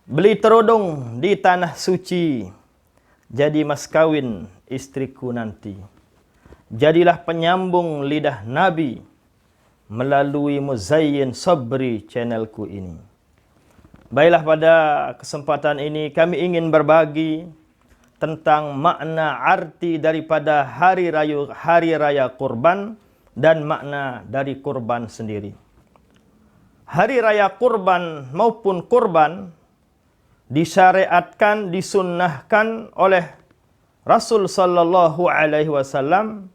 Beli terodong di tanah suci, jadi mas kawin istriku nanti. Jadilah penyambung lidah Nabi melalui Muzayyin Sabri channelku ini. Baiklah, pada kesempatan ini kami ingin berbagi tentang makna arti daripada hari raya kurban dan makna dari kurban sendiri. Hari raya kurban maupun kurban disyariatkan, disunnahkan oleh Rasul sallallahu alaihi wasallam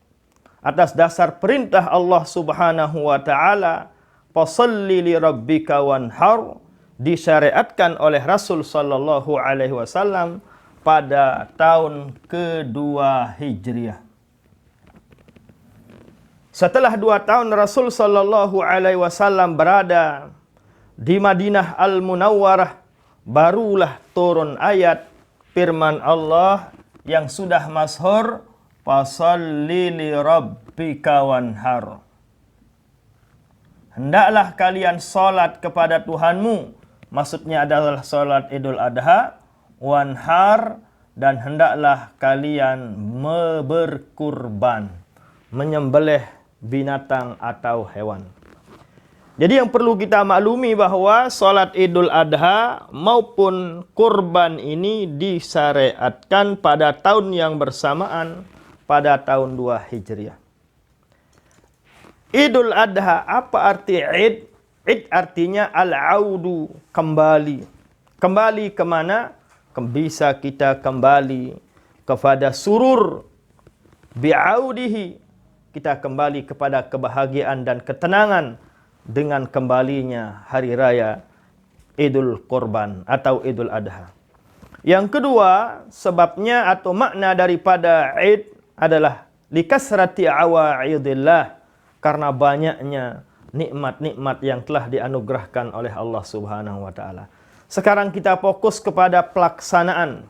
atas dasar perintah Allah Subhanahu wa taala, "Fashalli li rabbika wanhar", disyariatkan oleh Rasul sallallahu alaihi wasallam pada tahun kedua Hijriah. Setelah 2 tahun Rasul sallallahu alaihi wasallam berada di Madinah Al-Munawwarah, barulah turun ayat firman Allah yang sudah masyhur, "Fashalli li rabbika wanhar". Hendaklah kalian salat kepada Tuhanmu, maksudnya adalah salat Idul Adha, wanhar, dan hendaklah kalian berkurban, menyembelih binatang atau hewan. Jadi yang perlu kita maklumi bahwa salat Idul Adha maupun kurban ini disyariatkan pada tahun yang bersamaan, pada tahun 2 Hijriah. Idul Adha, apa arti Id? Id artinya al-audu, kembali. Kembali ke mana? Bisa kita kembali kepada surur bi'audihi. Kita kembali kepada kebahagiaan dan ketenangan dengan kembalinya hari raya Idul Kurban atau Idul Adha. Yang kedua, sebabnya atau makna daripada Id adalah likasrati awaidillah, karena banyaknya nikmat-nikmat yang telah dianugerahkan oleh Allah Subhanahu wa taala. Sekarang kita fokus kepada pelaksanaan,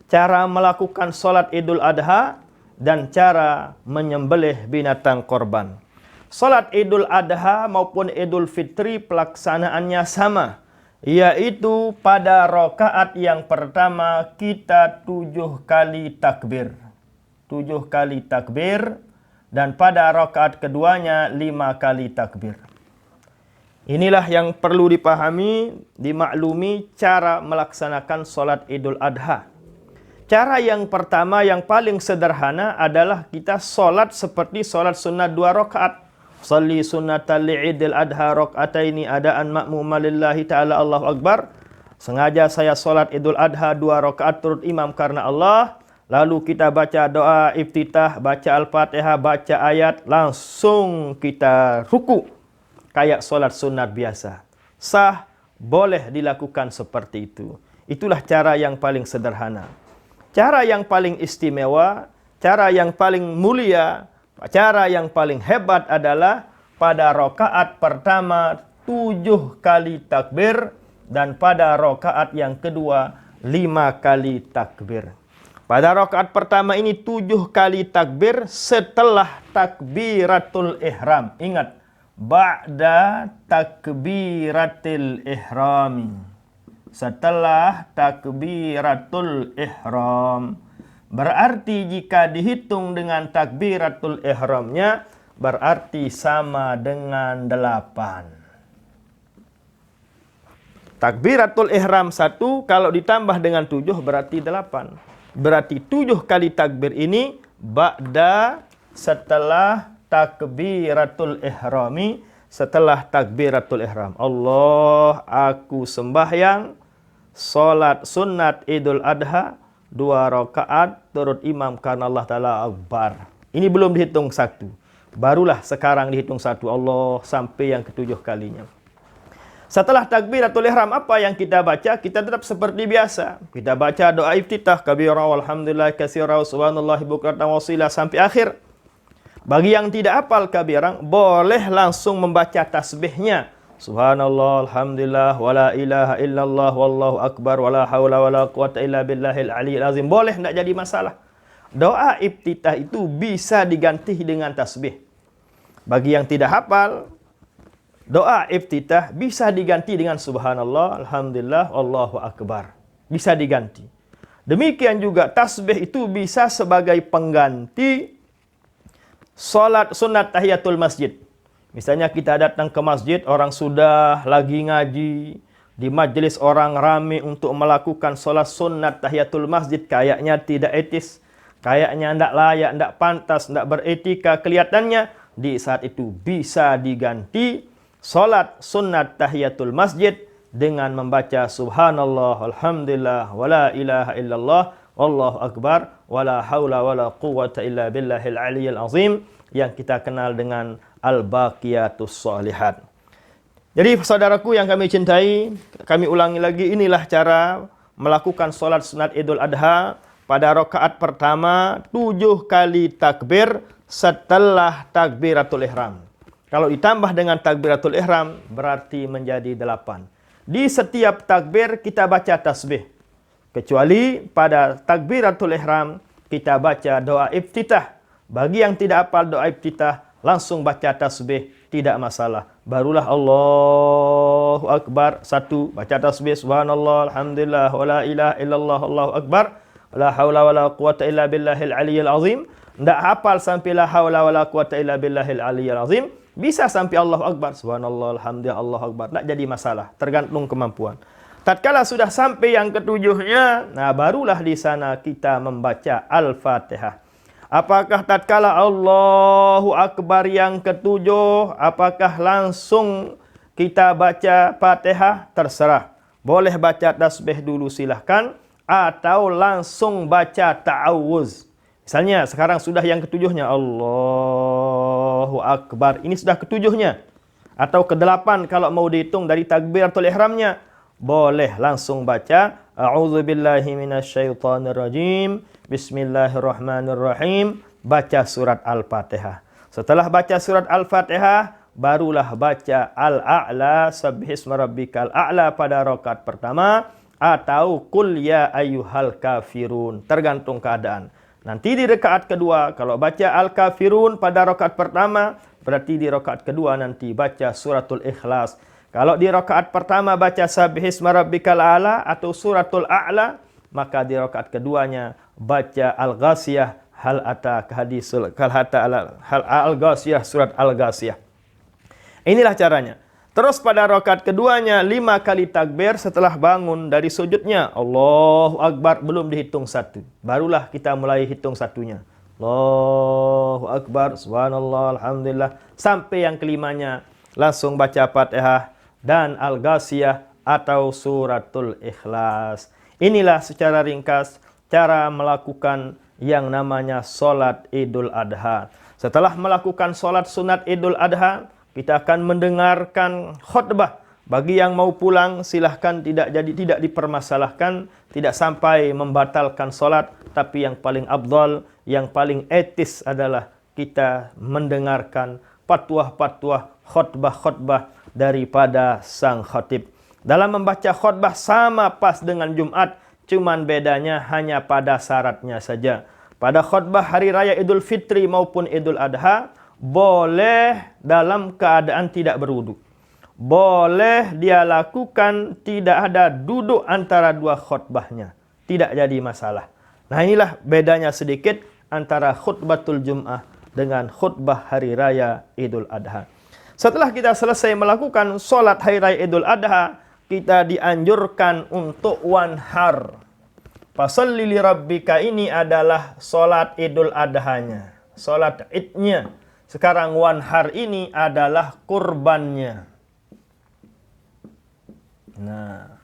cara melakukan salat Idul Adha dan cara menyembelih binatang korban. Salat Idul Adha maupun Idul Fitri pelaksanaannya sama, yaitu pada rakaat yang pertama kita 7 kali takbir. 7 kali takbir, dan pada rakaat keduanya 5 kali takbir. Inilah yang perlu dipahami, dimaklumi cara melaksanakan salat Idul Adha. Cara yang pertama yang paling sederhana adalah kita salat seperti salat sunat 2 rakaat. Shalli sunnatal li'idil adha rak'ataini adaan ma'muma lillahi ta'ala Allahu Akbar. Sengaja saya salat Idul Adha 2 rakaat turut imam karena Allah. Lalu kita baca doa iftitah, baca Al-Fatihah, baca ayat, langsung kita ruku. Kayak salat sunat biasa. Sah, boleh dilakukan seperti itu. Itulah cara yang paling sederhana. Cara yang paling istimewa, cara yang paling mulia, cara yang paling hebat adalah pada rakaat pertama 7 kali takbir dan pada rakaat yang kedua 5 kali takbir. Pada rakaat pertama ini 7 kali takbir setelah takbiratul ihram. Ingat, ba'da takbiratil ihrami. Setelah takbiratul ihram. Berarti jika dihitung dengan takbiratul ihramnya, berarti sama dengan 8. Takbiratul ihram 1 kalau ditambah dengan 7 berarti 8. Berarti 7 kali takbir ini ba'da, setelah takbiratul ihrami, setelah takbiratul ihram. Allah, aku sembahyang salat sunat Idul Adha 2 rakaat turut imam karena Allah Ta'ala Akbar. Ini belum dihitung 1. Barulah sekarang dihitung 1. Allah, sampai yang ke-7 kalinya. Setelah takbiratul ihram, apa yang kita baca? Kita tetap seperti biasa. Kita baca doa iftitah, kabira walhamdulillah katsira subhanallahi bukratan wasila sampai akhir. Bagi yang tidak hafal kabirang, boleh langsung membaca tasbihnya. Subhanallah, alhamdulillah, wala ilaha illallah, wallahu akbar, wala hawla wala quwata illa billahil aliyil azim. Boleh, tidak jadi masalah. Doa iftitah itu bisa diganti dengan tasbih. Bagi yang tidak hafal, Doa iftitah bisa diganti dengan subhanallah, alhamdulillah, Allahu akbar. Bisa diganti. Demikian juga tasbih itu bisa sebagai pengganti salat sunat tahiyatul masjid. Misalnya kita datang ke masjid, orang sudah lagi ngaji, di majlis orang ramai untuk melakukan solat sunat tahiyatul masjid, kayaknya tidak etis, kayaknya tidak layak, tidak pantas, tidak beretika kelihatannya. Di saat itu bisa diganti solat sunat tahiyatul masjid dengan membaca subhanallah, alhamdulillah, wala ilaha illallah, wallahu akbar, wala haula wala quwwata illa billahil aliyyil azim, yang kita kenal dengan al-baqiyatus shalihat. Jadi saudaraku yang kami cintai, kami ulangi lagi, inilah cara melakukan solat sunat Idul Adha. Pada rakaat pertama 7 kali takbir setelah takbiratul ihram. Kalau ditambah dengan takbiratul ihram berarti menjadi 8. Di setiap takbir kita baca tasbih. Kecuali pada takbiratul ihram kita baca doa iftitah. Bagi yang tidak hafal doa iftitah, langsung baca tasbih, tidak masalah. Barulah Allahu Akbar, 1, baca tasbih subhanallah, alhamdulillah, wala ilaha illallah, Allahu Akbar, la haula wala quwata illa billahil aliyyil azim. Tidak hafal sampai la haula wala quwata illa billahil aliyyil azim, bisa sampai Allahu Akbar, subhanallah, alhamdulillah, Allahu Akbar. Tidak jadi masalah, tergantung kemampuan. Tatkala sudah sampai yang ketujuhnya, nah barulah di sana kita membaca Al-Fatihah. Apakah tatkala Allahu Akbar yang ketujuh, apakah langsung kita baca Fatihah? Terserah. Boleh baca tasbih dulu silahkan, atau langsung baca ta'awuz. Misalnya sekarang sudah yang ketujuhnya, Allahu Akbar. Ini sudah ketujuhnya. Atau ke-8 kalau mau dihitung dari takbiratul ihramnya. Boleh langsung baca, A'udzubillahi minasyaitonirrajim. Bismillahirrahmanirrahim. Baca surat Al-Fatihah. Setelah baca surat Al-Fatihah, barulah baca Al-A'la, Sabbihisma rabbikal a'la pada rakaat pertama, atau Qul ya ayyuhal kafirun, tergantung keadaan. Nanti di rakaat kedua, kalau baca Al-Kafirun pada rakaat pertama, berarti di rakaat kedua nanti baca suratul Ikhlas. Kalau di rakaat pertama baca Sabbihisma rabbikal a'la atau suratul A'la, maka di rakaat keduanya baca Al-Ghasiyah, hal ataka hadisul hal Al-Ghasiyah, surat Al-Ghasiyah. Inilah caranya. Terus pada rakaat keduanya 5 kali takbir setelah bangun dari sujudnya. Allahu Akbar, belum dihitung 1. Barulah kita mulai hitung satunya. Allahu Akbar, subhanallah, alhamdulillah, sampai yang kelimanya langsung baca Fatihah dan Al-Ghasiyah atau suratul Ikhlas. Inilah secara ringkas cara melakukan yang namanya solat Idul Adha. Setelah melakukan solat sunat Idul Adha, kita akan mendengarkan khutbah. Bagi yang mau pulang silahkan, tidak dipermasalahkan, tidak sampai membatalkan solat. Tapi yang paling afdal, yang paling etis adalah kita mendengarkan fatwa-fatwa, khutbah-khutbah daripada sang khatib. Dalam membaca khutbah sama pas dengan Jumat, cuman bedanya hanya pada syaratnya saja. Pada khutbah hari raya Idul Fitri maupun Idul Adha, boleh dalam keadaan tidak berwudu. Boleh dia lakukan tidak ada duduk antara dua khutbahnya. Tidak jadi masalah. Nah inilah bedanya sedikit antara khutbatul Jum'ah dengan khutbah hari raya Idul Adha. Setelah kita selesai melakukan solat hari raya Idul Adha, kita dianjurkan untuk wanhar. Fasalli li rabbika ini adalah solat Idul Adhanya, solat idnya. Sekarang wanhar ini adalah kurbannya. Nah,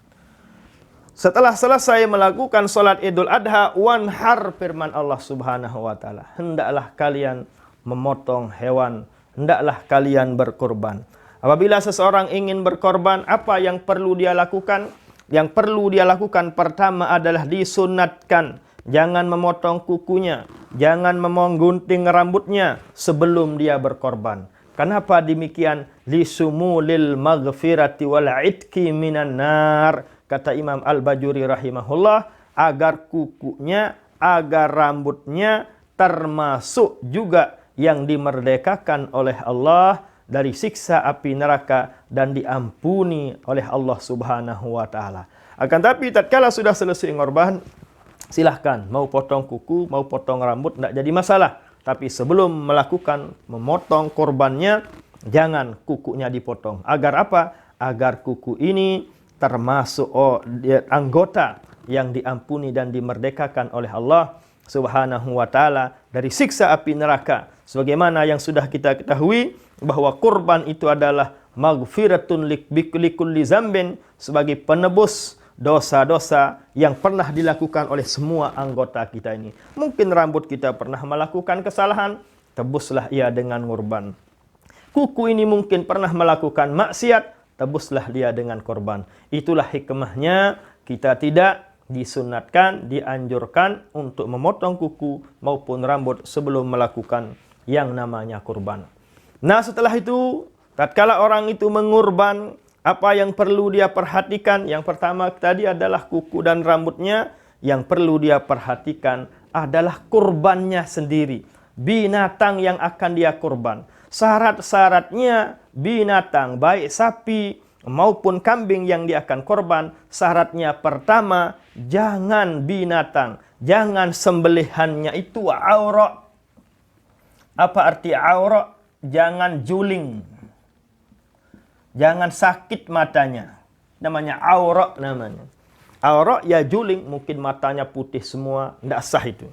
setelah selesai melakukan solat Idul Adha, wanhar, firman Allah Subhanahu wa taala, hendaklah kalian memotong hewan, hendaklah kalian berkorban. Apabila seseorang ingin berkorban, apa yang perlu dia lakukan? Yang perlu dia lakukan pertama adalah disunatkan. Jangan memotong kukunya, jangan menggunting rambutnya sebelum dia berkorban. Kenapa demikian? Lisumulil maghfirati wal itki minan nar. Kata Imam Al-Bajuri rahimahullah, agar kukunya, agar rambutnya termasuk juga yang dimerdekakan oleh Allah dari siksa api neraka dan diampuni oleh Allah Subhanahu wa taala. Akan tapi tatkala sudah selesai ngorban, silahkan mau potong kuku, mau potong rambut, tidak jadi masalah. Tapi sebelum melakukan memotong korbannya, jangan kukunya dipotong. Agar apa? Agar kuku ini termasuk anggota yang diampuni dan dimerdekakan oleh Allah Subhanahu wa taala dari siksa api neraka. Sebagaimana yang sudah kita ketahui bahwa kurban itu adalah maghfiratun likulli zambin, sebagai penebus dosa-dosa yang pernah dilakukan oleh semua anggota kita ini. Mungkin rambut kita pernah melakukan kesalahan, tebuslah ia dengan kurban. Kuku ini mungkin pernah melakukan maksiat, tebuslah dia dengan korban. Itulah hikmahnya kita tidak disunatkan, dianjurkan untuk memotong kuku maupun rambut sebelum melakukan yang namanya kurban. Nah, setelah itu, tatkala orang itu mengurban, apa yang perlu dia perhatikan? Yang pertama tadi adalah kuku dan rambutnya. Yang perlu dia perhatikan adalah kurbannya sendiri. Binatang yang akan dia kurban. Syarat-syaratnya binatang, baik sapi maupun kambing yang dia akan korban. Syaratnya pertama, jangan binatang, jangan sembelihannya itu aurat. Apa arti aurat? Jangan juling. Jangan sakit matanya. Namanya aurat namanya. Aurat ya juling, mungkin matanya putih semua, tidak sah itu.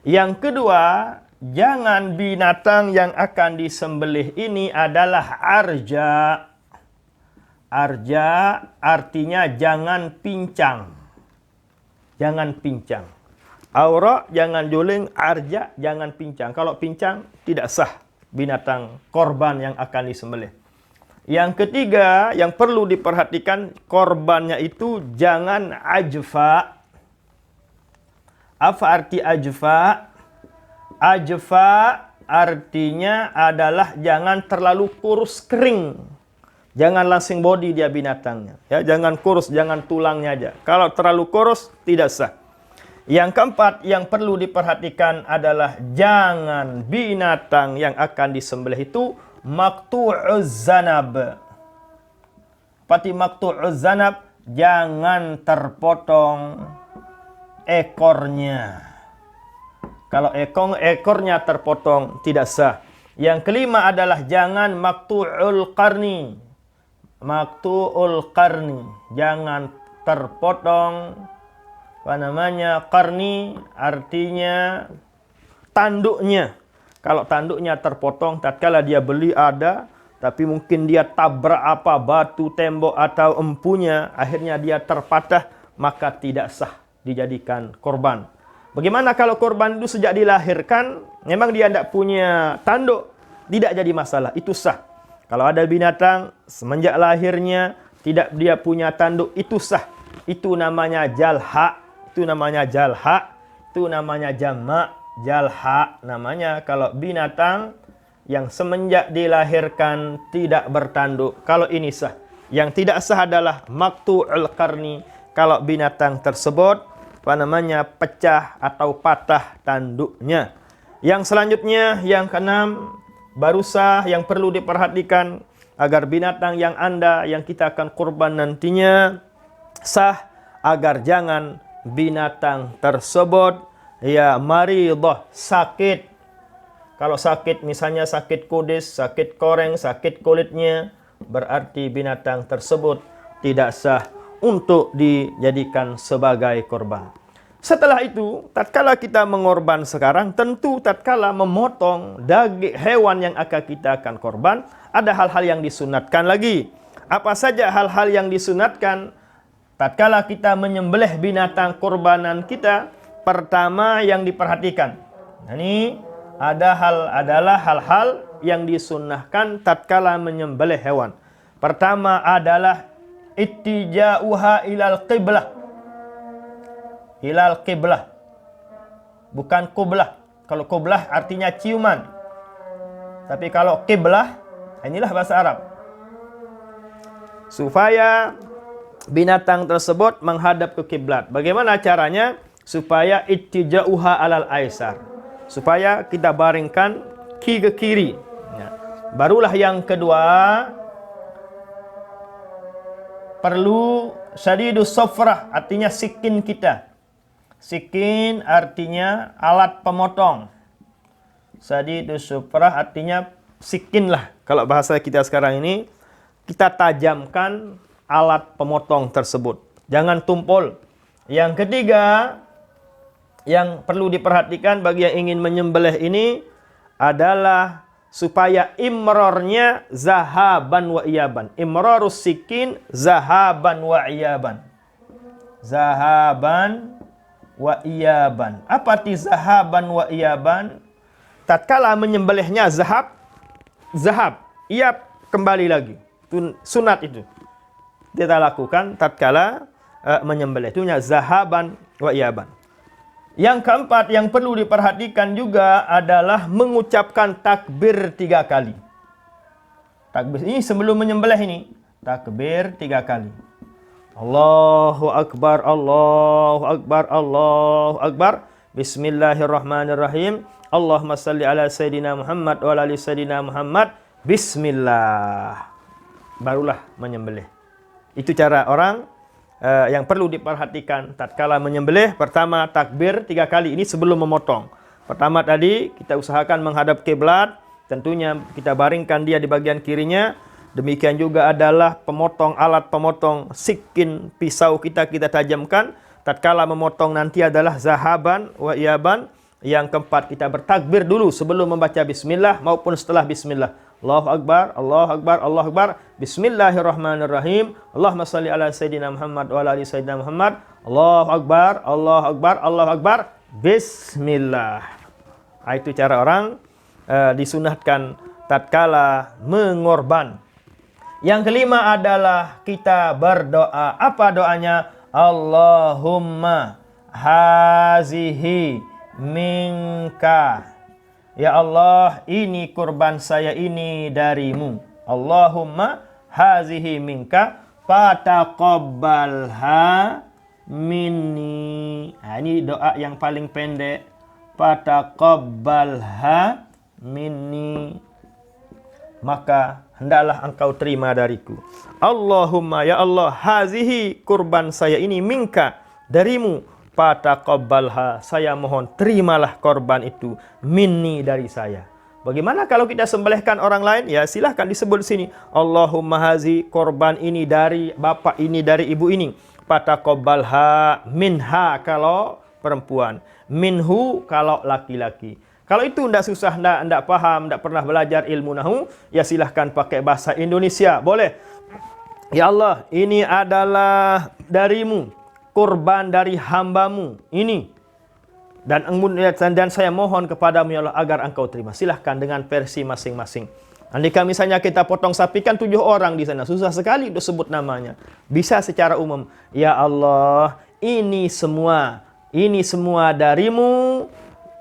Yang kedua, jangan binatang yang akan disembelih ini adalah arja. Arja artinya jangan pincang. Jangan pincang. Aurat jangan juling, arja jangan pincang. Kalau pincang tidak sah binatang korban yang akan disembelih. Yang ketiga, yang perlu diperhatikan, korbannya itu jangan ajfa. Apa arti ajfa? Ajfa artinya adalah jangan terlalu kurus kering. Jangan langsing body dia binatangnya. Ya, jangan kurus, jangan tulangnya aja. Kalau terlalu kurus, tidak sah. Yang keempat, yang perlu diperhatikan adalah jangan binatang yang akan disembelih itu maqtu'uz zanab. Pati maqtu'uz zanab, jangan terpotong ekornya. Kalau ekornya terpotong tidak sah. Yang kelima adalah jangan maqtu'ul qarni. Maqtu'ul qarni, jangan terpotong qarni artinya tanduknya. Kalau tanduknya terpotong, tatkala dia beli ada, tapi mungkin dia tabrak apa, batu, tembok, atau empunya, akhirnya dia terpatah, maka tidak sah dijadikan korban. Bagaimana kalau korban itu sejak dilahirkan, memang dia tidak punya tanduk, tidak jadi masalah, itu sah. Kalau ada binatang, semenjak lahirnya, tidak dia punya tanduk, itu sah. Itu namanya jalha, itu namanya jalha, itu namanya jamak. Jalha namanya kalau binatang yang semenjak dilahirkan tidak bertanduk. Kalau ini sah. Yang tidak sah adalah maqtu'ul qarni. Kalau binatang tersebut pecah atau patah tanduknya. Yang selanjutnya, yang keenam, baru sah, yang perlu diperhatikan agar binatang yang kita akan kurban nantinya sah, agar jangan binatang tersebut maridah, sakit. Kalau sakit, misalnya sakit kudis, sakit koreng, sakit kulitnya, berarti binatang tersebut tidak sah untuk dijadikan sebagai korban. Setelah itu, tatkala kita mengorban sekarang, tentu tatkala memotong daging hewan yang kita akan korban, ada hal-hal yang disunatkan lagi. Apa saja hal-hal yang disunatkan tatkala kita menyembelih binatang korbanan kita? Pertama yang diperhatikan, ini adalah hal-hal yang disunnahkan tatkala menyembelih hewan. Pertama adalah ittija'uha ilal qiblah. Ilal qiblah, bukan qiblah. Kalau qiblah artinya ciuman, tapi kalau qiblah, inilah bahasa Arab. Supaya binatang tersebut menghadap ke kiblat. Bagaimana caranya? Supaya ittija'uha alal aisar, supaya kita baringkan ke kiri. Ya. Barulah yang kedua, perlu syadidus sofrah, artinya sikin kita. Sikin artinya alat pemotong. Syadidus sofrah artinya sikin lah. Kalau bahasa kita sekarang ini, kita tajamkan alat pemotong tersebut. Jangan tumpul. Yang ketiga, yang perlu diperhatikan bagi yang ingin menyembelih ini adalah supaya imrornya zahaban wa iyaban. Imrorus sikin zahaban wa iyaban. Zahaban wa iyaban. Apa arti zahaban wa iyaban? Tatkala menyembelihnya zahab, iyab, kembali lagi. Itu sunat itu. Kita lakukan tatkala menyembelih. Itu zahaban wa iyaban. Yang keempat yang perlu diperhatikan juga adalah mengucapkan takbir 3 kali. Takbir ini sebelum menyembelih ini. Takbir 3 kali. Allahu Akbar, Allahu Akbar, Allahu Akbar. Bismillahirrahmanirrahim. Allahumma salli ala Sayyidina Muhammad wa ala ali Sayyidina Muhammad. Bismillah. Barulah menyembelih. Itu cara orang yang perlu diperhatikan tatkala menyembelih. Pertama, takbir 3 kali. Ini sebelum memotong. Pertama tadi, kita usahakan menghadap kiblat. Tentunya kita baringkan dia di bagian kirinya. Demikian juga adalah pemotong, alat pemotong sikin, pisau kita tajamkan. Tatkala memotong nanti adalah zahaban wa iyaban. Yang keempat, kita bertakbir dulu sebelum membaca bismillah maupun setelah bismillah. Allahu Akbar, Allahu Akbar, Allahu Akbar. Bismillahirrahmanirrahim. Allahumma salli ala Sayyidina Muhammad wa ala ali Sayyidina Muhammad. Allahu Akbar, Allahu Akbar, Allahu Akbar. Bismillah. Itu cara orang disunahkan tatkala mengorban. Yang kelima adalah kita berdoa. Apa doanya? Allahumma hazihi minka. Ya Allah, ini kurban saya ini darimu. Allahumma hazihi minka fataqabbalha minni. Ini doa yang paling pendek. Fataqabbalha minni. Maka hendaklah engkau terima dariku. Allahumma, ya Allah, hazihi kurban saya ini minka, darimu. Fataqabbalha, saya mohon terimalah korban itu minni, dari saya. Bagaimana kalau kita sembelihkan orang lain? Ya silahkan disebut sini. Allahumma hazi, korban ini dari bapak ini, dari ibu ini. Fataqabbalha minha kalau perempuan, minhu kalau laki-laki. Kalau itu tidak susah, tidak paham, tidak pernah belajar ilmu nahu, ya silahkan pakai bahasa Indonesia, boleh. Ya Allah, ini adalah darimu, kurban dari hambamu ini. Dan saya mohon kepadamu ya Allah agar engkau terima. Silahkan dengan versi masing-masing. Andai misalnya kita potong sapi kan 7 orang di sana, susah sekali untuk sebut namanya. Bisa secara umum. Ya Allah, ini semua darimu.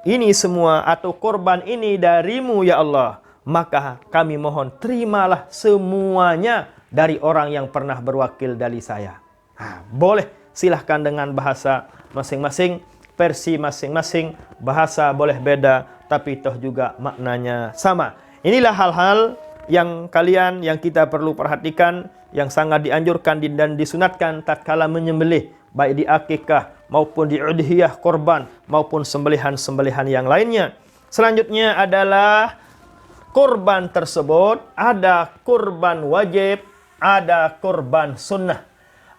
Ini semua atau korban ini darimu ya Allah. Maka kami mohon terimalah semuanya dari orang yang pernah berwakil dari saya. Boleh, silahkan dengan bahasa masing-masing, versi masing-masing. Bahasa boleh beda, tapi toh juga maknanya sama. Inilah hal-hal yang kita perlu perhatikan, yang sangat dianjurkan dan disunatkan tatkala menyembelih, baik di akikah maupun di udhiyah korban maupun sembelihan-sembelihan yang lainnya. Selanjutnya adalah korban tersebut ada korban wajib, ada korban sunnah.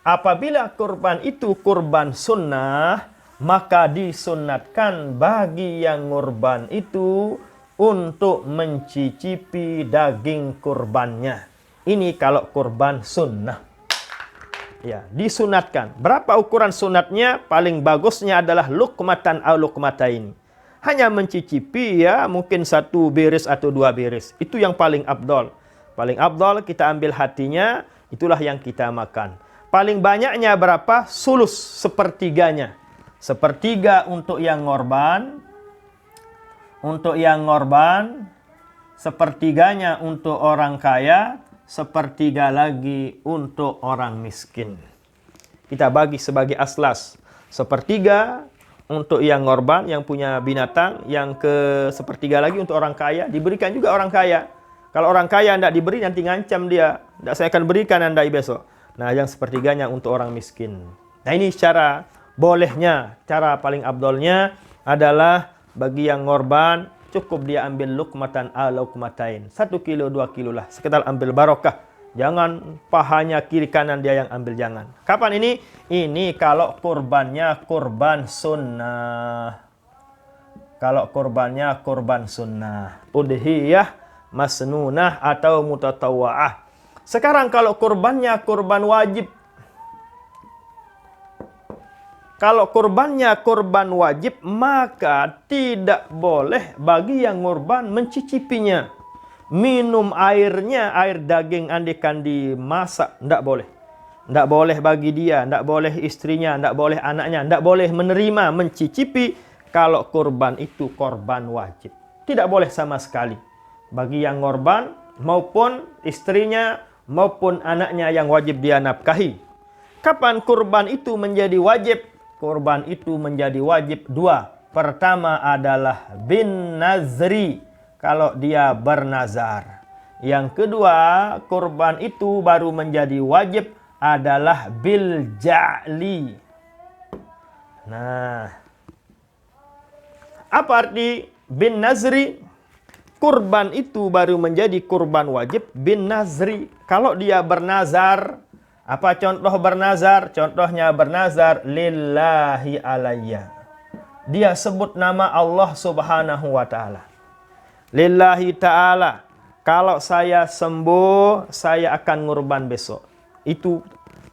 Apabila korban itu korban sunnah, maka disunatkan bagi yang korban itu untuk mencicipi daging kurbannya. Ini kalau korban sunnah. Ya, disunatkan. Berapa ukuran sunatnya? Paling bagusnya adalah lukmatan au lukmataini. Hanya mencicipi ya, mungkin 1 biris atau 2 biris. Itu yang paling afdol. Paling afdol kita ambil hatinya, itulah yang kita makan. Paling banyaknya berapa? Sulus, sepertiganya. Sepertiga untuk yang ngorban. Untuk yang ngorban, sepertiganya untuk orang kaya, sepertiga lagi untuk orang miskin. Kita bagi sebagai aslas. Sepertiga untuk yang ngorban, yang punya binatang. Yang ke sepertiga lagi untuk orang kaya. Diberikan juga orang kaya. Kalau orang kaya tidak diberi, nanti ngancam dia. Tidak, saya akan berikan anda besok. Nah, yang sepertiganya untuk orang miskin. Nah, ini cara bolehnya, cara paling abdolnya adalah bagi yang ngorban, cukup dia ambil lukmatan lukmatain. 1 kilo, 2 kilo lah. Sekedar ambil barokah. Jangan pahanya kiri kanan dia yang ambil, jangan. Kapan ini? Ini kalau kurbannya kurban sunnah. Kalau kurbannya kurban sunnah. Udhiyah, masnunah atau mutatawa'ah. Sekarang kalau kurbannya kurban wajib. Kalau kurbannya kurban wajib, maka tidak boleh bagi yang kurban mencicipinya. Minum airnya, air daging andikan dimasak, tidak boleh. Tidak boleh bagi dia, tidak boleh istrinya, tidak boleh anaknya, tidak boleh menerima, mencicipi kalau kurban itu kurban wajib. Tidak boleh sama sekali. Bagi yang kurban maupun istrinya maupun anaknya yang wajib dia nafkahi. Kapan kurban itu menjadi wajib? Kurban itu menjadi wajib 2. Pertama adalah bin nazri, kalau dia bernazar. Yang kedua, kurban itu baru menjadi wajib adalah bil ja'li. Nah, apa arti bin nazri? Kurban itu baru menjadi kurban wajib bin nazri. Kalau dia bernazar, apa contoh bernazar? Contohnya bernazar lillahi alayya. Dia sebut nama Allah subhanahu wa ta'ala. Lillahi ta'ala. Kalau saya sembuh, saya akan ngurban besok. Itu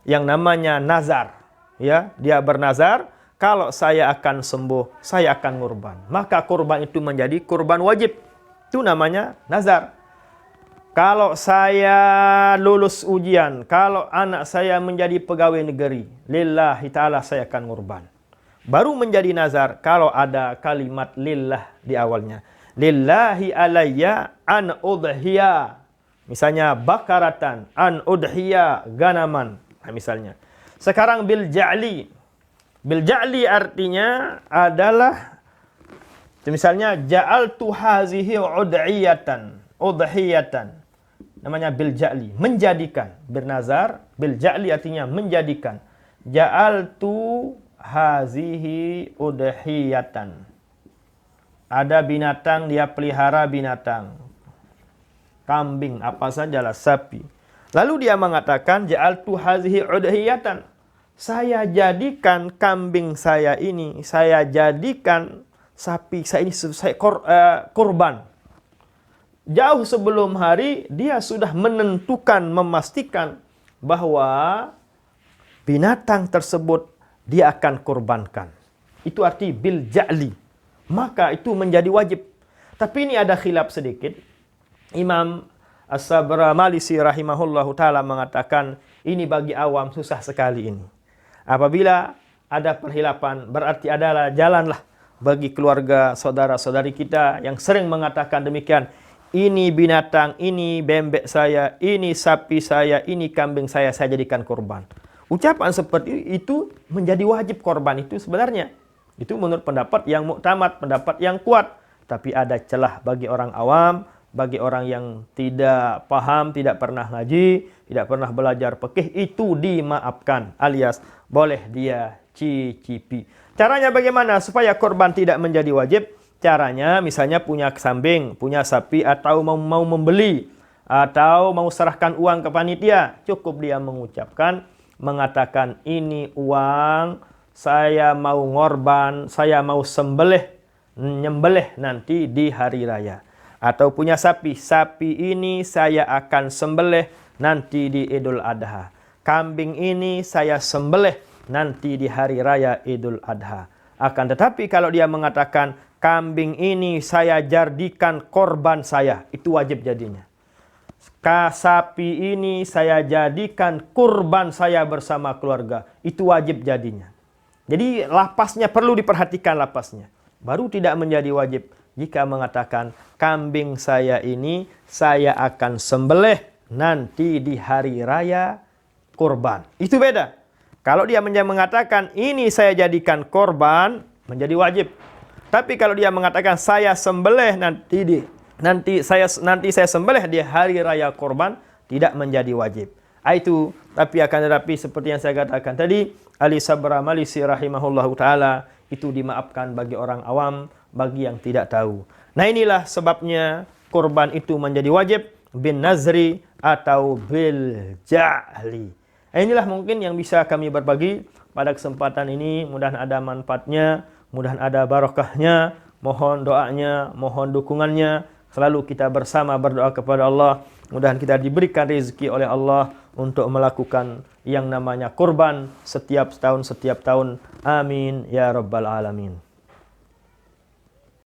yang namanya nazar. Ya, dia bernazar, kalau saya akan sembuh, saya akan ngurban. Maka kurban itu menjadi kurban wajib. Itu namanya nazar. Kalau saya lulus ujian, kalau anak saya menjadi pegawai negeri, lillahi ta'ala saya akan ngurban. Baru menjadi nazar kalau ada kalimat lillah di awalnya. Lillahi alayya an udhiya. Misalnya bakaratan, an udhiya ganaman. Nah, misalnya. Sekarang bil ja'li. Bil ja'li artinya adalah, misalnya ja'altu hazihi udhiyatan. Namanya bil ja'li, menjadikan. Bernazar, bil ja'li artinya menjadikan. Ja'altu hazihi udhiyatan. Ada binatang, dia pelihara binatang. Kambing, apa sajalah, sapi. Lalu dia mengatakan, ja'altu hazihi udhiyatan. Saya jadikan kambing saya ini, saya jadikan sapi saya ini, saya kurban. Jauh sebelum hari, dia sudah menentukan, memastikan bahwa binatang tersebut dia akan kurbankan. Itu arti bil ja'li. Maka itu menjadi wajib. Tapi ini ada khilaf sedikit. Imam As-Sabramalisi rahimahullahu ta'ala mengatakan, ini bagi awam susah sekali ini. Apabila ada perhilapan, berarti adalah jalanlah bagi keluarga saudara-saudari kita yang sering mengatakan demikian. Ini binatang, ini bembek saya, ini sapi saya, ini kambing saya jadikan korban. Ucapan seperti itu menjadi wajib korban itu sebenarnya. Itu menurut pendapat yang muktamad, pendapat yang kuat. Tapi ada celah bagi orang awam, bagi orang yang tidak paham, tidak pernah ngaji, tidak pernah belajar fikih, itu dimaafkan, alias boleh dia cicipi. Caranya bagaimana supaya korban tidak menjadi wajib? Caranya misalnya punya kambing, punya sapi, atau mau membeli, atau mau serahkan uang ke panitia. Cukup dia mengucapkan, mengatakan ini uang, saya mau ngorban, saya mau nyembelih nanti di hari raya. Atau punya sapi, sapi ini saya akan sembelih nanti di Idul Adha. Kambing ini saya sembelih nanti di hari raya Idul Adha. Akan tetapi kalau dia mengatakan kambing ini saya jadikan korban saya, itu wajib jadinya. Sapi ini saya jadikan kurban saya bersama keluarga, itu wajib jadinya. Jadi lapasnya perlu diperhatikan lapasnya. Baru tidak menjadi wajib jika mengatakan kambing saya ini saya akan sembelih nanti di hari raya kurban. Itu beda. Kalau dia mengatakan ini saya jadikan korban, menjadi wajib. Tapi kalau dia mengatakan saya sembelih nanti di nanti saya sembelih di hari raya kurban tidak menjadi wajib. Itu tapi akan tetapi seperti yang saya katakan tadi, Ali Sabra Malisi rahimahullahu taala, itu dimaafkan bagi orang awam, bagi yang tidak tahu. Nah, inilah sebabnya kurban itu menjadi wajib bin nazri atau bil ja'li. Inilah mungkin yang bisa kami berbagi pada kesempatan ini. Mudah-mudahan ada manfaatnya, mudah-mudahan ada barokahnya. Mohon doanya, mohon dukungannya. Selalu kita bersama berdoa kepada Allah. Mudah-mudahan kita diberikan rezeki oleh Allah untuk melakukan yang namanya kurban setiap tahun. Amin ya rabbal alamin.